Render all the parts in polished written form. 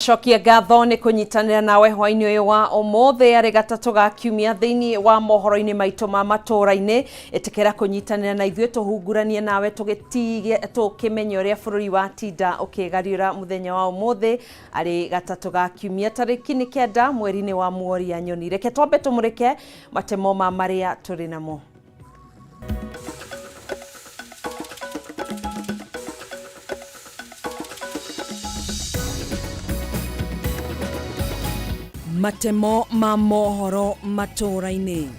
Shokia gatho ni kunyitanira nawe hwaini uyu wa omothe ari gatatu ga kiumia thiini wa mohoro-ini maitu ma Matuuraini itikira kunyitanira na ithuĩ tuhunguranie nawe tukimenya uria bururi wa tinda ukigariura muthenya wa omothe ari gatatu ga kiumia tariki ni 9 mweri-ini wa Muoria Nyoni. Reke twambe tumurike matemo ma maria turi namo. Matemo ma mohoro Matuuraini.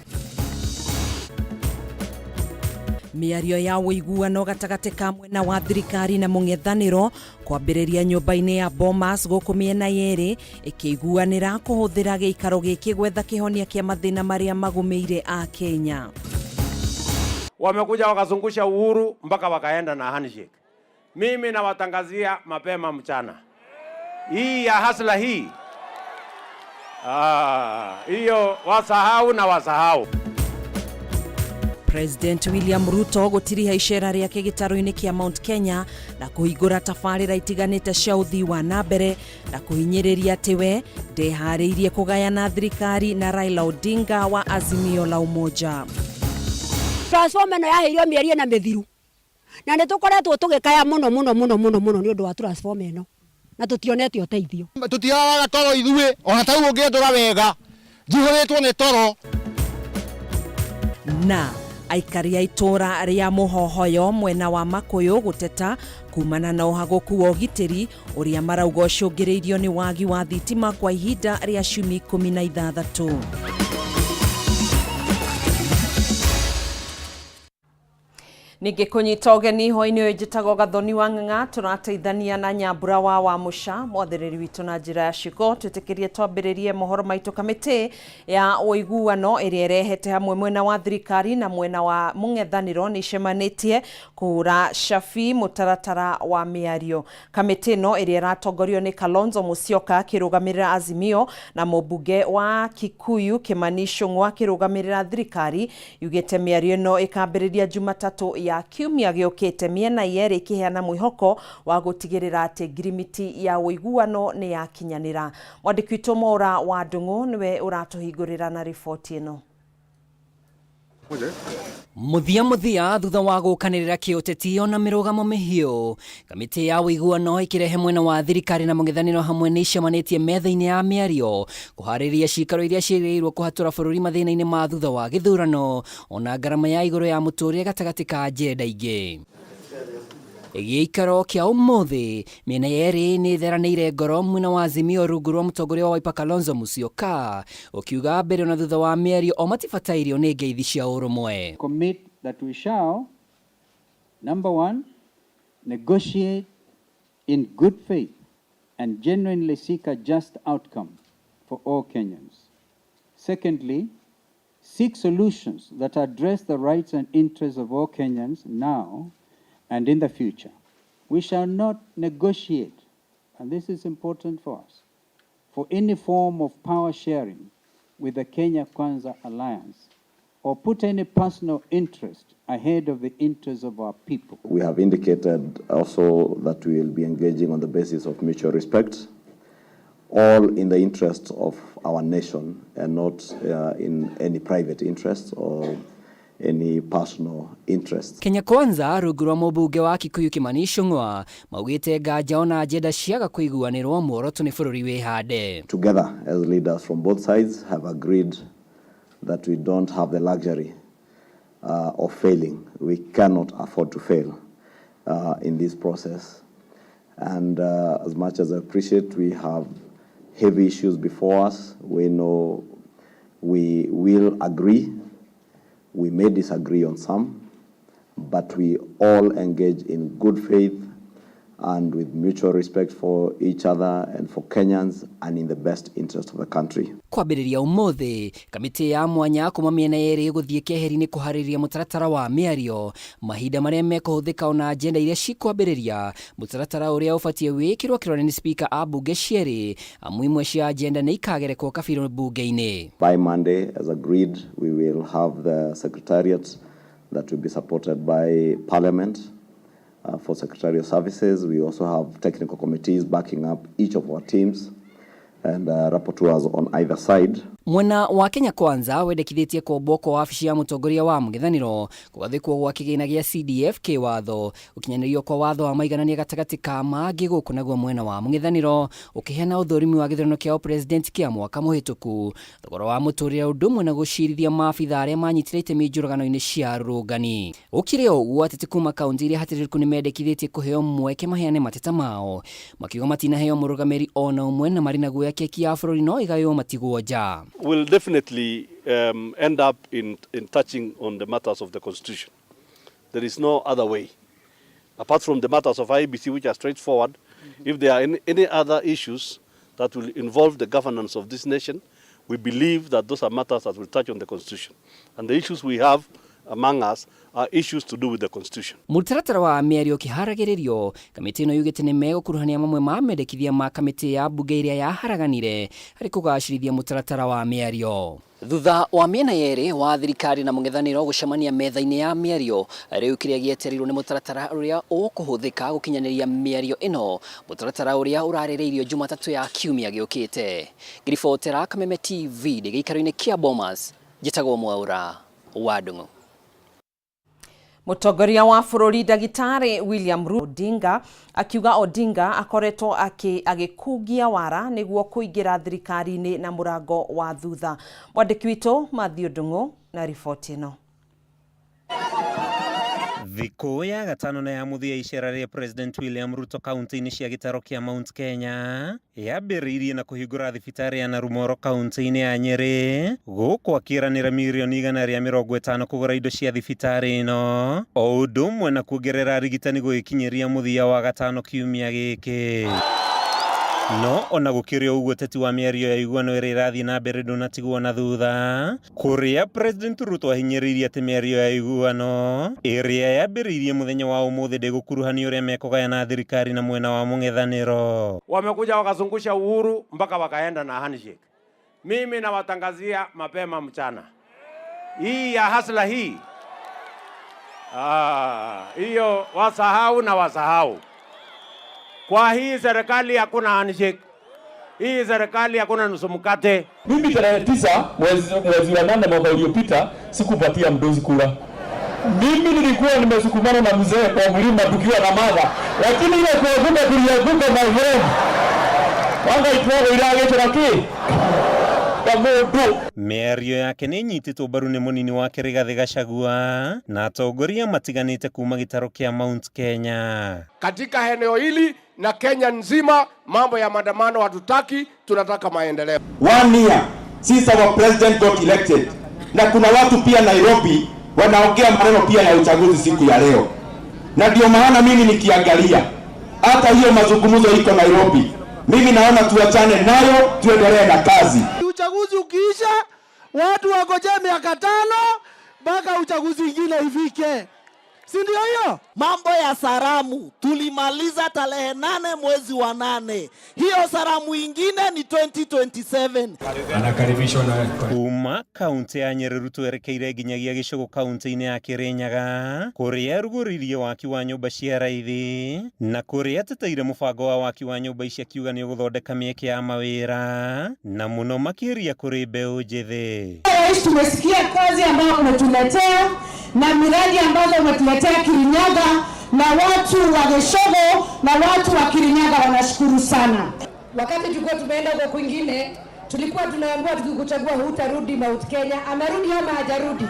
Miario ya wĩiguano gatagati ka mwena wa thirikari na mũng'ethanĩro kwambĩrĩria nyũmba-inĩ ya Bomas gũkũ mĩena yerĩ ĩkĩiguanĩra kũhũthĩra gĩikaro gĩkĩ gwetha kĩhonia kĩa mathĩna marĩa magũmĩire a Kenya. Wamekuja wakazungusha uhuru mpaka wakaenda na handshake. Mimi nawatangazia mapema mchana, hii ya hasla hii hiyo wasahau na wasahau. President William Ruto gũtiriha icera rĩake gĩtaro-inĩ kĩa Mount Kenya na kũhingũra tabarĩra itiganĩte cia ũthii wa nambere na kũhinyĩrĩria atĩ we ndeharĩirie kũgayana thirikari na Raila Odinga wa Azimio la Umoja. Transformer no yaheirwo mĩeri na mĩthiru na nĩ tũkoretwo tũgĩkaya mũno nĩ ũndũ wa transformer ĩno na tutionete ũteithio. Tutiaga toro ithuĩ ona tau ũngĩndũra wega njihũrĩtwo nĩ toro. Na aikari a itũra rĩa Mũhohoyo mwena wa Makũyũ gũteta kumana na ũhagũku wa ũgitĩri ũrĩa marauga ũcũngĩrĩirio nĩ wagi wa thitima kwa ihinda rĩa ciumia 16. Ningi kunyita ũgeni hwainĩ ũyũ njĩtagwo Gathoni wa Ng'ang'a tũrateithania na Nyambura wa Wamuca mwathĩrĩri witũ na njĩra ya ciko twĩtĩkĩrie twambĩrĩrie mohoro maitũ. Kamĩtĩ ya ũiguano ĩrĩa ĩrehete hamwe mwena wa thirikari na mwena wa mũng'ethanĩro nĩ icemanĩtie kũhũra cabi mũtaratara wa mĩario. Kamĩtĩ ĩno ĩrĩa ĩratongorio nĩ Kalonzo Musyoka akĩrũgamĩrĩra Azimio na mũmbunge wa Kikuyu Kimani Ichung'wa akĩrũgamĩrĩra thirikari yugĩte mĩario ĩno ĩkambĩrĩria Jumatatũ ya kiumia gĩũkĩte mĩena yerĩ ĩkĩheana mwĩhoko wa gũtigĩrĩra atĩ ngirimiti ya ũiguano nĩ yakinyanĩra. Mwandĩki witũ Mwaura wa Ndung'u nĩwe ũratũhingũrĩra na riboti ĩno. Muthia thutha wa gũkanĩrĩra kĩũteti ona mĩrũgamo mĩhiũ, kamĩtĩ ya ũiguano ĩkĩrehe mwena wa thirikari na mũng'ethanĩro hamwe nĩ icemanĩtie metha-inĩ ya mĩario kũharĩria ciikaro iria ciĩrĩgĩrĩirwo kũhatũra bũrũri mathĩna-inĩ ma thutha wa gĩthurano ona ngarama ya igũrũ ya mũtũrĩre gatagatĩ ka njenda ingĩ. Gĩikaro kĩa ũmũthĩ mĩena yerĩ nĩ theranĩire ngoro mwena wa Azimio rungu rwa mũtongoria wa Wiper Kalonzo Musyoka ũkiuga mbere na thutha wa mĩario o matibatairio nĩ ngeithi cia ũrũmwe. Commit that we shall, number one, negotiate in good faith and genuinely seek a just outcome for all Kenyans. Secondly, seek solutions that address the rights and interests of all Kenyans now and in the future. We shall not negotiate, and this is important for us, for any form of power sharing with the Kenya Kwanza Alliance or put any personal interest ahead of the interests of our people. We have indicated also that we will be engaging on the basis of mutual respect, all in the interest of our nation and not in any private interest or any personal interest. Kenya Kwanza rungu rwa mũmbunge wa Kikuyu Kimani Ichung'wa maugĩte nganja ona njenda ciaga kũiguanĩrwo muoroto nĩ bũrũri wĩhande. Together as leaders from both sides have agreed that we don't have the luxury of failing. We cannot afford to fail in this process. And as much as I appreciate we have heavy issues before us, we know we will agree. We may disagree on some, but we all engage in good faith and with mutual respect for each other and for Kenyans and in the best interest of the country. Kwambĩrĩria ũmũthĩ, kamĩtĩ ya mwanya kuma mĩena yerĩ gũthiĩ keheri-inĩ kũharĩria mũtaratara wa mĩario mahinda marĩa mekũhũthĩka ona agenda iria cikwambĩrĩria mũtaratara ũrĩa ũbatiĩ wĩkĩrwo kĩrore nĩ speaker a mbunge cierĩ amu imwe cia agenda nĩ ikagerekwo kabirũ mbunge-inĩ. By Monday, as agreed, we will have the secretariat that will be supported by Parliament for secretarial services. We also have technical committees backing up each of our teams and rapporteurs on either side. Mwena wa Kenya Kwanza wendekithĩtie kũmbwo kwa wabici ya mũtongoria wa mũng'ethanĩro gwathĩkwo gwa kĩgĩna gĩa CDF kĩwatho ũkinyanĩrio kwa watho wa maiganania gatagatĩ ka mangĩ gũkũ naguo mwena wa mũng'ethanĩro ũkĩheana ũthũrimi wa gĩthurano kĩa president kĩa mwaka mũhĩtũku thogora wa mũtũrĩre ũndũ ũmwe na gũcirithia maabitha arĩa manyitire itemi njũragano-inĩ cia rũrũngani. Ũkĩrĩ ũguo ateti kuma kaunti iria hatĩrĩrĩku nĩ mendekithĩtie kũheo mweke maheane mateta mao makiuga matinaheo mũrũgamĩri ona ũmwe na marĩ na guoya keki ya bũrũri no ĩgaywo matigwo nja. Will definitely end up in touching on the matters of the Constitution. There is no other way. Apart from the matters of IEBC, which are straightforward, if there are any other issues that will involve the governance of this nation, we believe that those are matters that will touch on the Constitution. And the issues we have among us are issues to do with the Constitution. Mũtaratara wa mĩario kĩharagĩrĩrio, kamĩtĩ ĩno yugĩte nĩ megũkuruhania mamwe ma mendekithia ma kamĩtĩ ya mbunge ĩrĩa yaharaganire harĩ kũgacĩrithia mũtaratara wa mĩario. Thutha wa mĩena yerĩ wa thirikari na mũng'ethanĩro gũcemania metha-inĩ ya mĩario, rĩu kĩrĩa gĩetereirwo nĩ mũtaratara ũrĩa ũkũhũthĩka gũkinyanĩria mĩario ĩno, mũtaratara ũrĩa ũrarĩrĩirio Jumatatũ ya kiumia gĩũkĩte. Ngiribotera Kameme TV gĩikaro-inĩ kĩa Bomas, njĩtagwo Mwaura wa Ndung'u. Mũtongoria wa bũrũri Ndagĩtarĩ William Ruto Odinga akiuga Odinga akoretwo agĩkungia wara nĩguo kũingĩra thirikari-inĩ na mũrango wa thutha. Mwandĩki witũ Matthew Ndung'u na riboti ĩno. Thikũ ya gatano na ya mũthia icera rĩa President William Ruto kaunti-inĩ cia gĩtaro kĩa Mount Kenya yambĩrĩirie na kũhingũra thibitarĩ ya Narumoro kaunti-inĩ ya Nyeri gũkũ akĩranĩra mirioni 150 kũgũra indo cia thibitarĩ ĩno o ũndũ ũmwe na kuongerera arigitani gũgĩkinyĩria mũthia wa gatano kiumia gĩkĩ. No ona gũkĩrĩ ũguo ũteti wa mĩario ya iguano ĩrĩa ĩrathiĩ na mbere ndũnatigwo na thutha kũrĩa President Ruto ahinyĩrĩirie atĩ mĩario ya iguano ĩrĩa yambĩrĩirie mũthenya wa ũmũthĩ ndĩgũkuruhania ũrĩa mekũgayana thirikari na mwena wa mũng'ethanĩro. Wamekuja wakazungusha Uhuru mpaka wakaenda na handshake. Mimi nawatangazia mapema mchana, hii ya hasla hii hiyo wasahau na wasahau. Kwa hii serikali hakuna handshake. Hii serikali hakuna nusu mkate. Mimi tarehe 9 mwezi wa 8 mwaka uliopita sikupatia mdozi kura. Mimi nilikuwa nimesukumana na mzee kwa mlima tukiwa na madha. Lakini ile kuvuka kuliavuka my friend. Wanga itwago iragecho raki. Mĩario yake nĩ nyitĩtwo mbaru nĩ mũnini wake Rigathĩ Gachagua na atongoria matiganĩte kuma gĩtaro kĩa Mount Kenya. Katika eneo hili na Kenya nzima mambo ya maandamano hatutaki, tunataka maendeleo. 1 year since our president got elected. Na kuna watu pia Nairobi wanaongea maneno pia ya uchaguzi siku ya leo. Na ndio maana mimi nikiangalia hata hiyo mazungumzo iko Nairobi. Mimi naona tuachane nayo, tuendelee na kazi. Uchaguzi ukiisha, watu wangojea miaka 5 mpaka uchaguzi mwingine ifike. Si ndio hiyo? Mambo ya saramu tulimaliza tarehe 8 mwezi wa 8. Hiyo saramu ingine ni 2027. Anakaribishwa na kuma kaunti ya Nyeri Ruto erekeire nginyagia gĩcũgũ kaunti-inĩ ya Kĩrĩnyaga kũrĩa arugũririe waki wa nyũmba cia raithi na kũrĩa ateteire mũbango wa waki wa nyũmba ici akiuga nĩ ũgũthondeka mĩeke ya mawĩra na mũno makĩria kũrĩ mbeũ njĩthĩ. Rais, tumesikia kazi ambayo umetuletea na miradi ambazo umetuletea Kirinyaga na watu wa Gĩcũgũ na watu wa Kirinyaga wanashukuru sana. Wakati tulikuwa tumeenda kwa kwingine tulikuwa tunaambiwa tukikuchagua hutarudi Mount Kenya, amerudi ama hajarudi?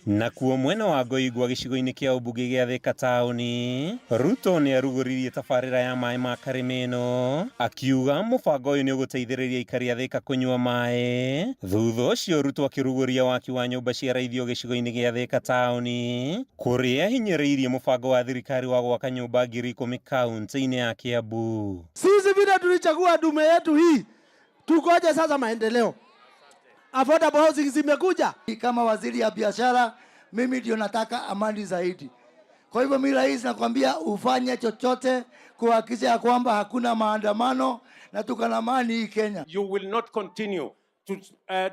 Nakuo mwena wa Ngoigwa gĩcigo-inĩ kĩa ũmbunge gĩa Thika taũni Ruto nĩ arugũririe tabarĩra ya maĩ ma Karĩmĩno akiuga mũbango ũyũ nĩ ũgũteithĩrĩria aikari a Thika kũnyua maĩ. Thutha ũcio Ruto akĩrugũria waki wa nyũmba cia raithio gĩcigo-inĩ gĩa Thika taũni kũrĩa ahinyĩrĩirie mũbango wa thirikari wa gwaka nyũmba 10,000 kaunti-inĩ ya Kiambu. Sisi vile tulichagua dume yetu hii, tukoje sasa maendeleo? Affordable housing zimekuja. Kama waziri ya biashara, mimi ndio nataka amani zaidi. Kwa hivyo mimi rais nakwambia ufanye chochote kuhakikisha ya kwamba hakuna maandamano na tuko na amani hii Kenya. You will not continue to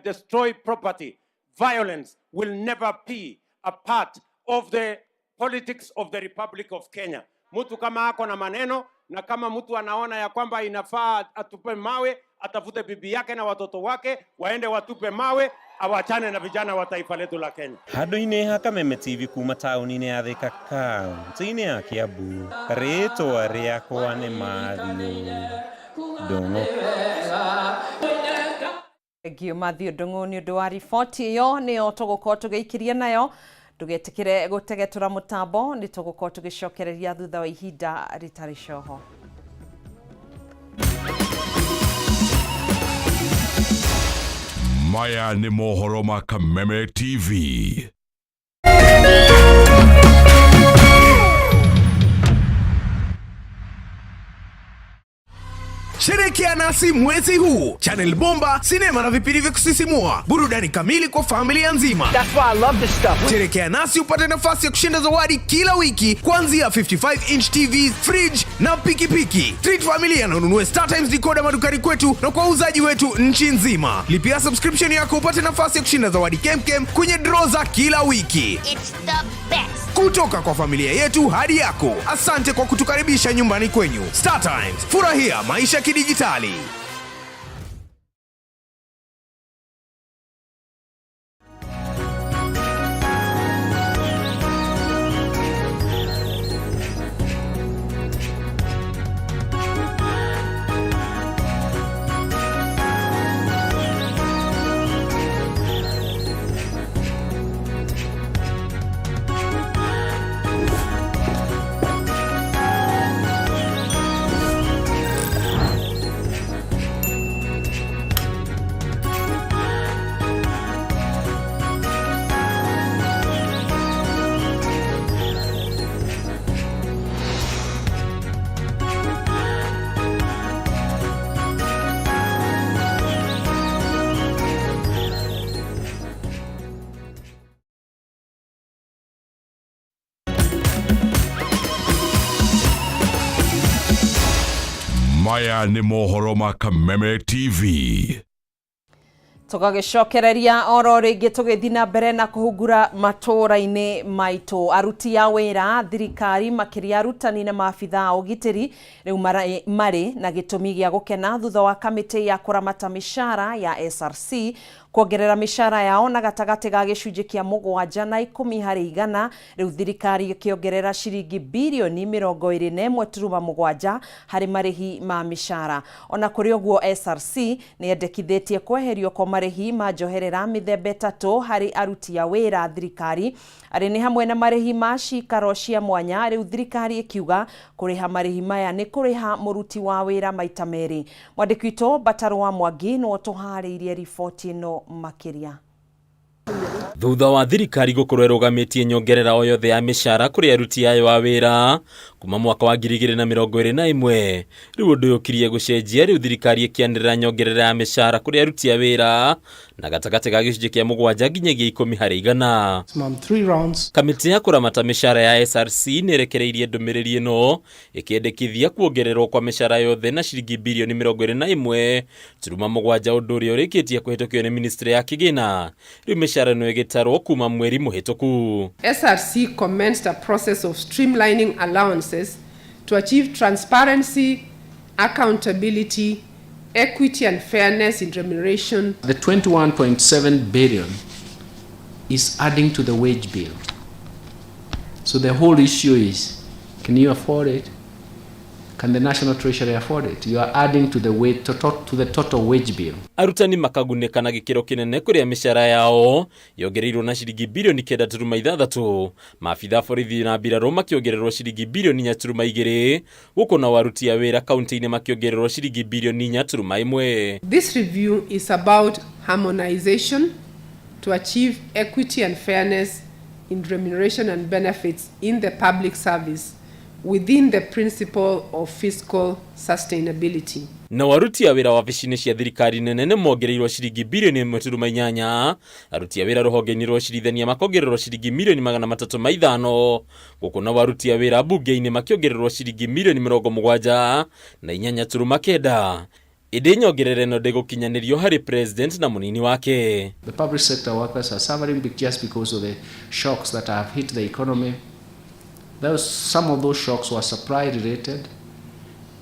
destroy property. Violence will never be a part of the politics of the Republic of Kenya. Mtu kama ako na maneno na kama mtu anaona ya kwamba inafaa atupe mawe, atafute bibi yake na watoto wake waende watupe mawe, awachane na vijana wa taifa letu la Kenya. Handũ-inĩ ha Kameme TV kuma taũni-inĩ ya Thika kaunti-inĩ ya Kiambu, rĩĩtwa rĩakwa nĩ Mathew Ndung'u. Ngio Mathew Ndung'u nĩ ũndũ wa riboti ĩyo nĩyo tũgũkorwo tũgĩikiria nayo. Ndũgetikire gũtegetura mũtambo, nĩ tũgũkorwo tũgĩcokereria thutha wa ihinda rĩtarĩ coho. Maya nĩ mohoro ma Kameme TV. Sherekea nasi mwezi huu. Channel bomba, sinema na vipindi vya kusisimua. Burudani kamili kwa familia nzima. That's why I love this stuff. Sherekea nasi upate nafasi ya kushinda zawadi kila wiki kuanzia 55-inch TVs, fridge na pikipiki. Treat familia na ununue StarTimes decoder madukani kwetu na kwa wauzaji wetu nchi nzima. Lipia subscription yako upate nafasi ya kushinda zawadi kemkem kwenye draw za kila wiki. It's the best. Kutoka kwa familia yetu hadi yako. Asante kwa kutukaribisha nyumbani kwenyu. StarTimes, furahia maisha kidijitali. Maya nĩ mohoro ma Kameme TV. Tũgagĩcokereria oro rĩngĩ tũgĩthiĩ na mbere na kũhungura matũũra-inĩ maitũ. Aruti a wĩra thirikari makĩria arutani na maabitha ũgitĩri rĩu marĩ na gĩtũmi gĩa gũkena thutha wa kamĩtĩ ya kũramata mĩcara ya SRC kuongerera mĩcara yao na gatagatĩ ga gĩcunjĩ kĩa 7 na 10%. Rĩu thirikari ĩkĩongerera ciringi bilioni 21.7 harĩ marĩhi ma mĩcara. Ona kũrĩ ũguo SRC nĩyendekithĩtie kweherio kwa marĩhi ma njoherera mĩthemba 3 harĩ aruti a wĩra thirikari. Arĩ nĩ hamwe na marĩhi ma cikaro cia mwanya. Rĩu thirikari ĩkiuga kũrĩha marĩhi maya nĩ kũrĩha mũruti wa wĩra maita merĩ. Mwandĩki witũ Batarwa Mwangi no tũharĩirie riboti ĩno makiria. Thutha wa thirikari gũkorwo ĩrũgamĩtie nyongerera o yothe ya mĩcara kũrĩ aruti ayo a wĩra kuma mwaka wa 2021, rĩu ũndũ ũyũ ũkirie gũcenjia. Rĩu thirikari ĩkĩanĩrĩra nyongerera ya mĩcara kũrĩ aruti a wĩra na gatagatĩ ga gĩcunjĩ kĩa 7 nginyagia 10%. Kamĩtĩ ya kũramata mĩcara ya SRC nĩrekereirie ndũmĩrĩri ĩno ĩkĩendekithia kuongererwo kwa mĩcara yothe na ciringi bilioni 21.7, ũndũ ũrĩa ũrĩkĩtie kũhĩtũkio nĩ ministry ya kĩgĩna. Rĩu mĩcara ĩno ĩgĩtarwo kuma mweri mũhĩtũku. SRC commenced a process of streamlining allowances to achieve transparency, accountability, equity and fairness in remuneration. The 21.7 billion is adding to the wage bill. So the whole issue is, can you afford it? Can the National Treasury afford it? You are adding to the total wage bill. Arutani makagunĩka na gĩkĩro kĩnene kũrĩa mĩcara yao yongereirwo na ciringi bilioni 9.6. Maabitha borithi na mbirarũ makĩongererwo ciringi bilioni 4.2, gũkũ na aruti a wĩra kaunti-inĩ makĩongererwo ciringi bilioni 4.1. This review is about harmonization to achieve equity and fairness in remuneration and benefits in the public service within the principle of fiscal sustainability. Na waruti a wĩra wabici-inĩ cia thirikari nene nĩ mongereirwo ciringi bilioni 1.8. Aruti a wĩra rũhonge-inĩ rwa ũcirithania makongererwo ciringi milioni 305, gũkũ na waruti a wĩra mbunge-inĩ makĩongererwo ciringi milioni 78.9. Ĩndĩ nyongerera ĩno ndĩgũkinyanĩrio harĩ president na mũnini wake. The public sector workers are suffering just because of the shocks that have hit the economy Some of those shocks were supply related,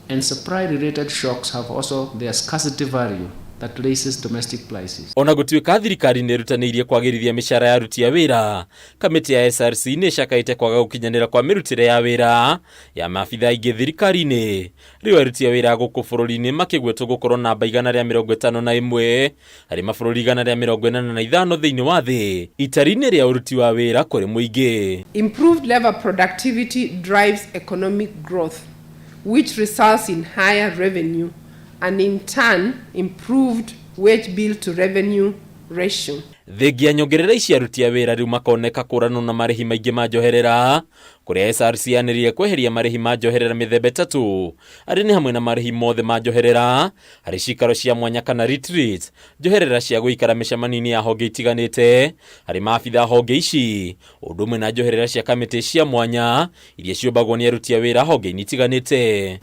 and supply related shocks have also their scarcity value that raises domestic prices. Ona gũtuĩka thirikari nĩ ĩrutanĩirie kwagĩrithia mĩcara ya aruti a wĩra, kamĩtĩ ya SRC nĩ ĩcakaĩte kwaga gũkinyanĩra kwa mĩrutĩre ya wĩra ya maabitha aingĩ thirikari-inĩ. Rĩu aruti a wĩra gũkũ bũrũri-inĩ makĩgwetwo gũkorwo namba 151 harĩ mabũrũri 145 thĩinĩ wa thĩ, itari-inĩ rĩa ũruti wa wĩra kũrĩ mũingĩ. Improved labor productivity drives economic growth, which results in higher revenue and in turn improved wage bill to revenue ratio. Thengia nyongerera ici aruti a wĩra rĩu makoneka kũranwo na marĩhi maingĩ ma njoherera, kũrĩa SRC yanĩrĩire kweheria marĩhi ma njoherera mĩthemba 3 arĩ nĩ hamwe na marĩhi mothe ma njoherera harĩ cikaro cia mwanya kana retreat, njoherera cia gũikara mĩcemanio-inĩ ya honge itiganĩte harĩ maabitha honge ici, ũndũ ũmwe na njoherera cia kamĩtĩ cia mwanya iria ciũmbagwo nĩ aruti a wĩra honge-inĩ itiganĩte.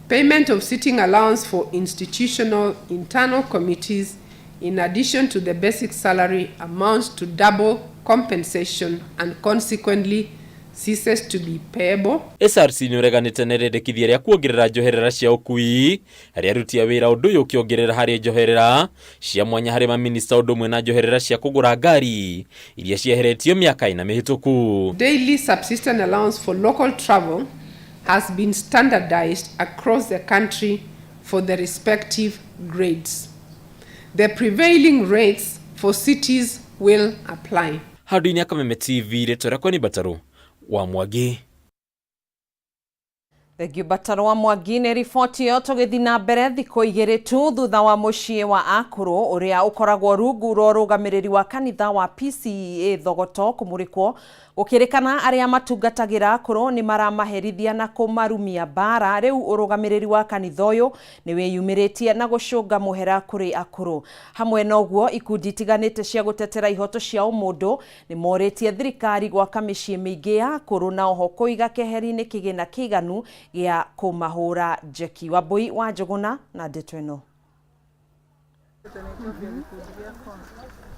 Payment of sitting allowance for institutional internal committees in addition to the basic salary amounts to double compensation and consequently ceases to be payable. SRC nĩ ũreganĩte na rĩendekithia rĩa kuongerera njoherera cia ũkui harĩ aruti a wĩra, ũndũ ũyũ ũkĩongerera harĩ njoherera cia mwanya harĩ maminista, ũndũ ũmwe na njoherera cia kũgũra ngari iria cieheretio mĩaka 4 mĩhĩtũku. Daily subsistence allowance for local travel has been standardized across the country for the respective grades. The prevailing rates for cities will apply. Handũ-inĩ ya Kameme TV rĩtwa ni Bataro wa Mwangi. Thengiũ Bataro wa Mwangi nĩ riboti ĩyo tũgĩthiĩ na mbere thikũ 2 tu thutha wa mũciĩ wa akũrũ ũrĩa ũkoragwo rungu rwa ũrũgamĩrĩri wa kanitha wa PCEA Thogoto kũmũrĩkwo, gũkĩrĩkana arĩa matungatagĩra akũrũ nĩ maramaherithia na kũmarumia bara. Rĩu ũrũgamĩrĩri wa kanitha ũyũ nĩ wĩyumĩrĩtie na gũcũnga mũhera kũrĩ akũrũ. Hamwe na ũguo, ikundi itiganĩte cia gũtetera ihoto cia ũmũndũ nĩ morĩtie thirikari gwaka mĩciĩ mĩingĩ ya akũrũ na oho kũiga keheri-inĩ kĩgĩna kĩiganu gĩa kũmahũra njeki. Wambui wa Njũgũna na ndeto ĩno.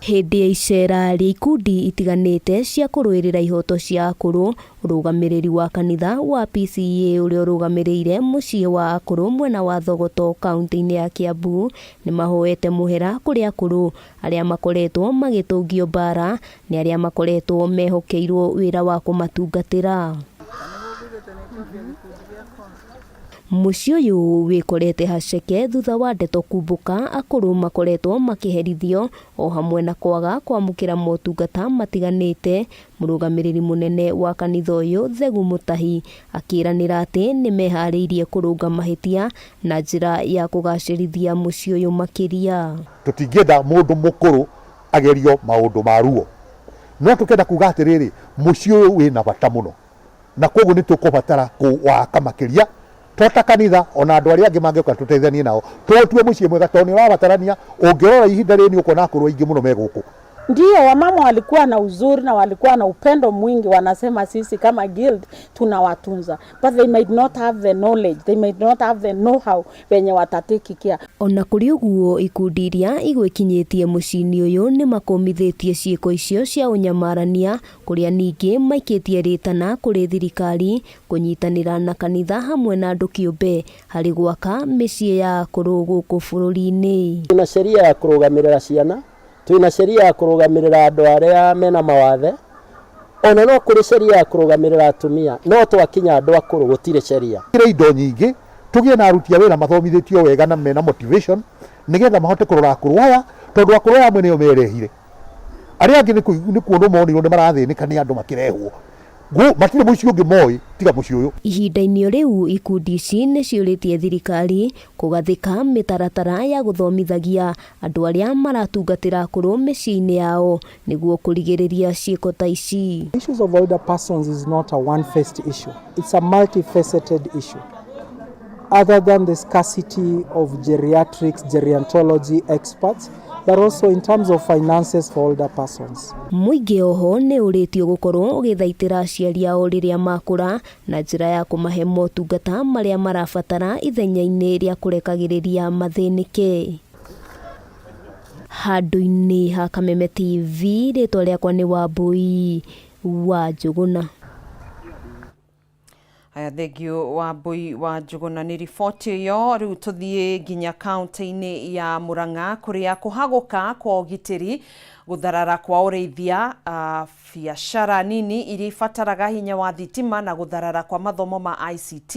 Hĩndĩ ya icera rĩa ikundi itiganĩte cia kũrũĩrĩra ihoto cia akũrũ, ũrũgamĩrĩri wa kanitha wa PCEA ũrĩa ũrũgamĩrĩire mũciĩ wa akũrũ mwena wa Thogoto kaunti-inĩ ya Kiambu nĩ mahoete mũhera kũrĩ akũrũ arĩa makoretwo magĩtũngio bara nĩ arĩa makoretwo mehokeirwo wĩra wa kũmatungatĩra. Mũciĩ ũyũ wĩkorete haceke thutha wa ndeto kumbũka akũrũ makoretwo makĩherithio o hamwe na kwaga kwamũkĩra motungata matiganĩte. Mũrũgamĩrĩri mũnene wa kanitha ũyũ Thegu Mũtahi akĩranĩra atĩ nĩ meharĩirie kũrũnga mahĩtia na njĩra ya kũgacĩrithia mũciĩ ũyũ makĩria. Tũtingĩenda mũndũ mũkũrũ agerio maũndũ ma ruo, no tũkenda kuga atĩrĩrĩ, mũciĩ ũyũ wĩna bata mũno na koguo nĩ tũkũbatara kũwaka makĩria. Tota kanitha ona andũ arĩa angĩ mangĩoka tũteithanie nao tũtue mũciĩ mwega, tondũ nĩ ũrabatarania. Ũngĩrora ihinda rĩrĩ nĩ ũkuona akũrũ aingĩ mũno megũkũ. Ndio wamama walikuwa na uzuri na walikuwa na upendo mwingi, wanasema sisi kama guild tunawatunza, but they might not have the knowledge, they might not have the know-how wenye watatekikia. Ona kũrĩ ũguo, ikundi iria igwĩkinyĩtie mũciĩ-inĩ ũyũ nĩ makomithĩtie ciĩko icio cia ũnyamarania, kũrĩa ningĩ maikĩtie rĩtana kũrĩ thirikari kũnyitanĩra na kanitha hamwe na andũ kĩũmbe harĩ gwaka mĩciĩ ya akũrũ gũkũ bũrũri-inĩ. Tuna sheria ya kũrũgamĩrĩra ciana, tuna sheria ya kũrũgamĩrĩra andũ arĩa mena mawathe, ona no kũrĩ sheria ya kũrũgamĩrĩra atumia, no twakinya andũ akũrũ gũtirĩ sheria. Kĩrĩ indo nyingĩ tũgĩe na aruti a wĩra mathomithĩtio wega na mena motivation nĩgetha mahote kũrora akũrũ aya, tondũ akũrũ aya amwe nĩo merehire, arĩa angĩ nĩ kuonwo monirwo nĩ marathĩnĩka nĩ andũ makĩrehwo. Matirĩ mũciĩ ũngĩ moĩ tiga mũciĩ ũyũ. Ihinda-inĩ rĩu ikundi ici nĩ ciũrĩtie thirikari kũgathĩka mĩtaratara ya gũthomithagia andũ arĩa maratungatĩra akũrũ mĩciĩ-inĩ yao nĩguo kũrigĩrĩria ciĩko ta ici. Issues of older persons is not a one-faced issue. It's a multifaceted issue. Other than the scarcity of geriatrics, gerontology experts, but also in terms of finances for older persons. Mũingĩ oho nĩ ũrĩtio gũkorwo ũgĩthaitĩra aciari ao rĩrĩa makũra na njĩra ya kũmahe motungata marĩa marabatara ithenya-inĩ rĩa kũrekagĩrĩria mathĩnĩke. Handũ-inĩ ha Kameme TV, rĩtwa rĩakwa nĩ Wambui wa Njũgũna. Aya thengio wa Mbui wa Njuguna ni riboti iyo. Riu tuthie nginya kaunti-ini ya Murang'a kuria kuhaguka kwa ugitiri, gutharara kwa ureithia, biashara nini iria ibataraga hinya wa thitima na gutharara kwa mathomo ma ICT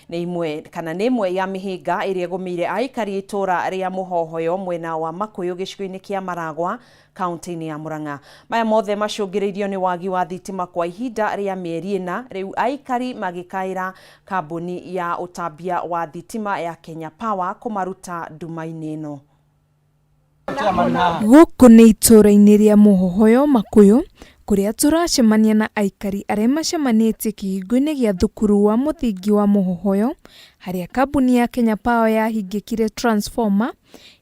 ni imwe ya mihinga iria igumire aikari itura ria Muhohoyo mwena wa Makuyu gicigo-ini kia Maragwa kaunti-ini ya Murang'a. Maya mothe macungiriirio ni wagi wa thitima kwa ihinda ria mieri ina, riu aikari magikaira kambuni ya utambia wa thitima ya Kenya Power kumaruta nduma-ini ino. Guku ni itura-ini ria Muhohoyo Makuyu kuria turacemania na aikari aria macemanitie kihingo-ini gia thukuru wa muthingi wa Muhohoyo haria kambuni ya Kenya Power yahingikire transformer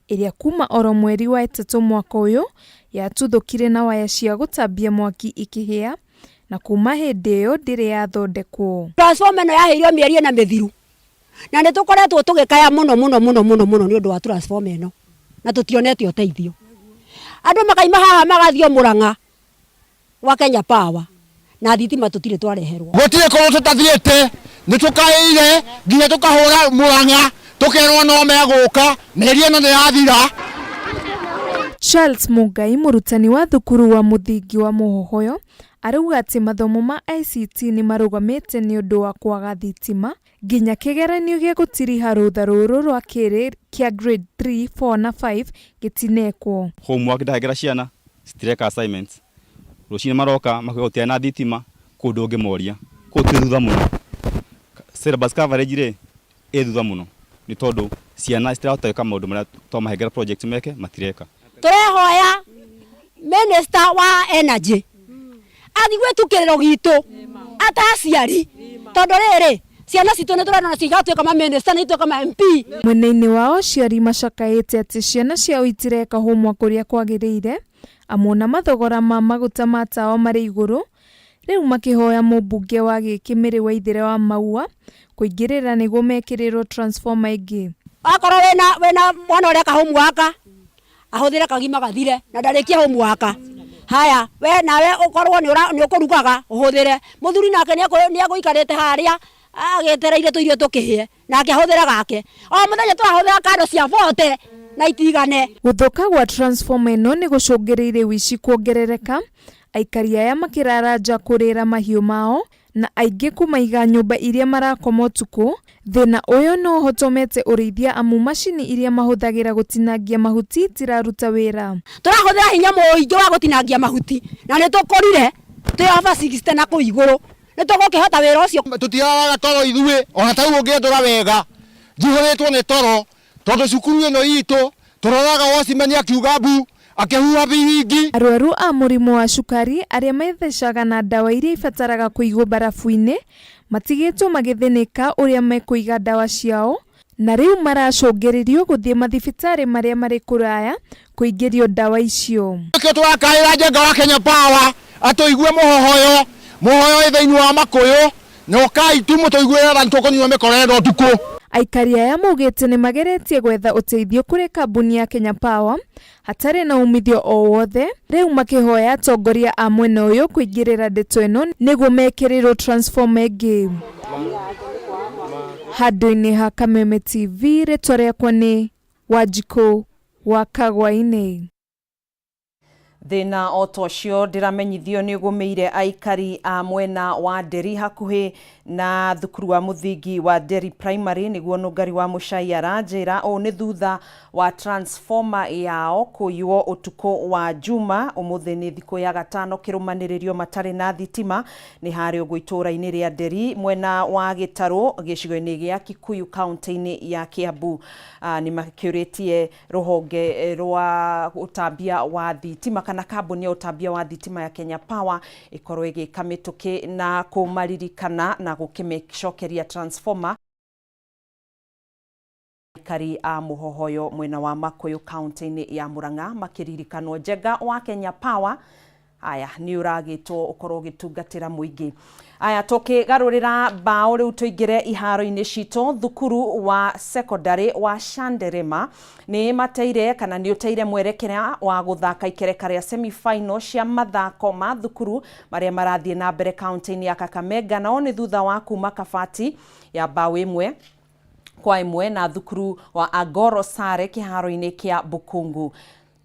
iria kuma oro mweri wa 3 mwaka uyu yatuthukire na waya cia gutambia mwaki ikihia na kuma hindi iyo ndiri yathondekwo. Transformer no yahirio mieri na mithiru na ni tukoretwo tugikaya muno ni undu wa transformer ino na tutionete uteithio. Andu makaima haha magathio Murang'a wa Kenya Power na thitima tutire twareherwo. Gutire ko tutathiete ni tukaire nginya tukahura Murang'a tukerwo no meguka meri ino ni yathira. Charles Mugai, murutani wa thukuru wa muthingi wa Muhohoyo, arauga ati mathomo ma ICT ni marugamite ni undu wa kwaga thitima nginya kigeranio gia gutiriha rutha ruru rwa kiri kia grade 3, 4 na 5 gitinekwo. Homework ndahegera ciana citireka assignments. Rucini maroka makugotia na thitima kundu ungi moria kutu thutha muno. Syllabus coverage ri thutha muno ni tondu ciana citirahota maundu maria twamahengera project meke matireka. Turehoya minister wa energy athigwe tukiriro gitu ataciari tondu riri ciana citu ni turana cigatuika kama minister ni kama MP. Mwena-ini wao ciari macakaite ati ciana ciao itireka homework kuria kwagiriire amona mathogora ma maguta ma tawa mari iguru. Riu makihoya mubunge wa Gikimiri wa Ithire wa Maua kuingirira niguo mekirirwo transformer ingi. Akorwo wena mwana uria ka homework ahuthire kagima gathire na ndarikia homework. Haya we nawe ukorwo ni ukurugaga uhuthire muthuri nake ni aguikarite haria agetereire tuirio tukihie nake ahuthira gake o muthenya twahuthira kando cia vote na itigane. Guthuka gwa transformer ino ni gucungiriire wici kuongerereka, aikari aya makiraraja kurira mahiu mao na aingi kumaiga nyumba iria marakoma utuku. Thina uyu no hotomete urithia amu mashini iria mahuthagira gutinangia mahuti tiraruta wira. Turahuthira hinya muingi wa gutinangia mahuti na ni tukorire twi over 60 na kuiguru ni tugukihota wira ucio. Tutiraga toro ithue ona tau ungiendura wega jihoretwo ni toro tondu cukuru ino itu turoraga wosimani akiuga bu akihuha bihingi. Arwaru a murimu wa cukari aria metheshaga na dawa iria ibataraga kuigwo barafu-ini matigitwo magithinika uria mekuiga dawa ciao na riu maracungiririo guthie mathibitari maria mari kuraya kuingirio dawa icio. Kio twakaira njenga wa Kenya Power atuigue Muhohoyo ithaini wa Makuyu no kai tu mutuiguira na ntukonywa mikorero tuku. Aikari aya maugite ni mageretie gwetha uteithio kuri kambuni ya Kenya Power hatari na umithio o wothe. Riu makihoya atongoria a mwena uyu kuingirira ndeto ino niguo mekirirwo transformer ingi. Handũ-inĩ ha Kameme TV, rĩtwa rĩakwa nĩ Wanjikũ wa Kagwa-inĩ. Thina otocio ndiramenyithio ni gumeire aikari a mwena wa Nderi hakuhi na thukuru wa muthingi wa Nderi Primary niguo nungari wa Muchai aranjira o ni thutha wa transformer yao kuiywo utuku wa juma. Umuthi ni thiku ya gatano kirumaniririo matari na thitima ni hario gwitura-ini ria Nderi mwena wa Gitaru gicigo-ini gia Kikuyu kaunti-ini ya Kiambu. Ni makiuritie ruhonge rwa utambia wa thitima kana kambuni ya utambia wa thitima ya Kenya Power ikorwo igika mituki na kumaririkana na gukimecokeria transformer. Aikari a Muhohoyo mwena wa Makuyu kaunti-ini ya Murang'a makiririkanwo njenga wa Kenya Power aya ni uragitwo ukorwo gitungatira muingi. Aya tukigarurira bao riu tuingire iharo-ini cito. Thukuru wa secondary wa Shanderema ni mateire kana ni uteire mwerekera wa guthaka ikereka ria semi-final cia mathako ma thukuru maria marathie na mbere kaunti-ini ya Kameme, nao ni thutha wa kuma kabati ya bao imwe kwa imwe na thukuru wa Agoro Sare kiharo-ini kia Bukungu.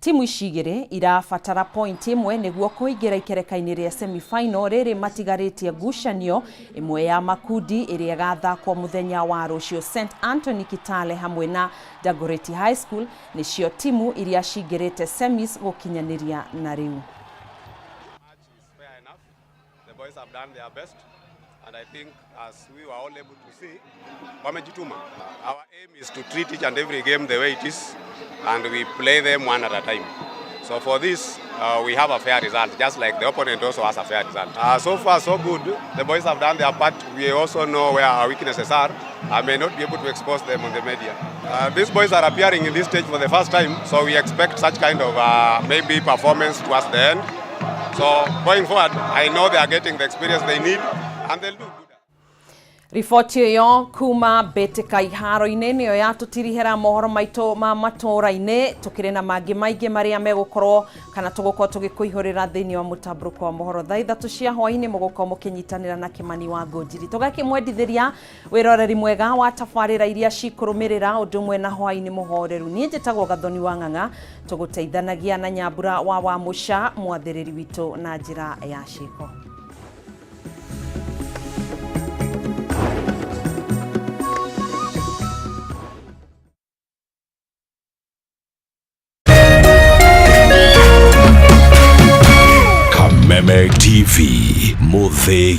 Timu icigire irabatara point imwe niguo kuingira ikereka-ini ria semi-final riri matigaritie ngucanio imwe ya makundi iria igathakwo muthenya wa rucio. St Anthony Kitale hamwe na Dagoretti High School nicio timu iria cingirite semis gukinyaniria na riu. The boys have done their best, and I think as we were all able to see, wamejituma. Our aim is to treat each and every game the way it is, and we play them one at a time. So for this, we have a fair result, just like the opponent also has a fair result. So far, so good. The boys have done their part. We also know where our weaknesses are. I may not be able to expose them on the media. These boys are appearing in this stage for the first time, so we expect such kind of maybe performance towards the end. So going forward, I know they are getting the experience they need, and they'll do good. Riboti iyo kuma Betika iharo-ini niyo yatutirihera mohoro maitu ma Matuuraini. Tukiri na mangi maingi maria megukorwo kana tugukorwo tugikuihurira thiini wa mutambuko wa mohoro thaa 3 cia hwaini mugukorwo mukinyitanira na Kimani wa Ngonjiri tugakimwendithiria wiroreri mwega wa tabarira iria cikurumirira undu mwe na hwaini muhoreru. Nie njitagwo Gathoni wa Ng'ang'a, tuguteithanagia na Nyambura wa Musha mwathiriri witu na njira ya ciko. Kameme TV Muthegi.